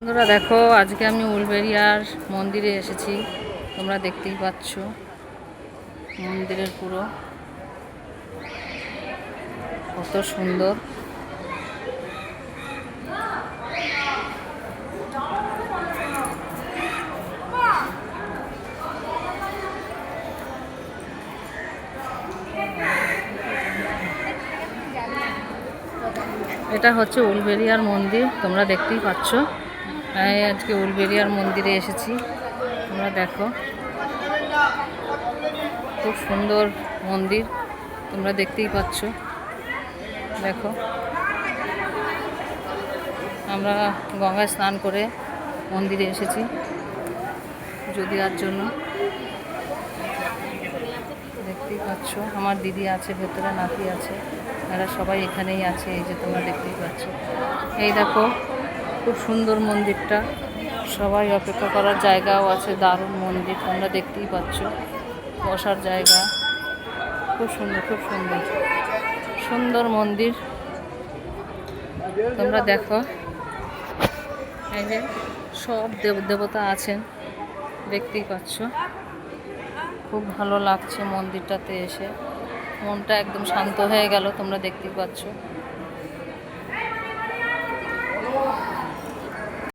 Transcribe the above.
বন্ধুরা দেখো, আজকে আমি উলবেড়িয়ার মন্দিরে এসেছি। তোমরা দেখতেই পাচ্ছ মন্দিরের পুরো কত সুন্দর। এটা হচ্ছে উলবেড়িয়ার মন্দির, তোমরা দেখতেই পাচ্ছ। আজকে উলবেড়িয়ার মন্দিরে এসেছি। তোমরা দেখো, খুব সুন্দর মন্দির, তোমরা দেখতেই পাচ্ছ। দেখো, আমরা গঙ্গায় স্নান করে মন্দিরে এসেছি পুজো দেওয়ার জন্য। দেখতেই পাচ্ছ, আমার দিদি আছে ভেতরে, নাতি আছে, এরা সবাই এখানেই আছে। এই যে তোমরা দেখতেই পাচ্ছ, এই দেখো খুব সুন্দর মন্দিরটা। সবাই অপেক্ষা করার জায়গাও আছে, দারুণ মন্দির, তোমরা দেখতেই পাচ্ছ। বসার জায়গা খুব সুন্দর, খুব সুন্দর সুন্দর মন্দির। তোমরা দেখো, এই যে সব দেবতা আছেন, দেখতেই পাচ্ছ। খুব ভালো লাগছে মন্দিরটাতে এসে, মনটা একদম শান্ত হয়ে গেল। তোমরা দেখতেই পাচ্ছ।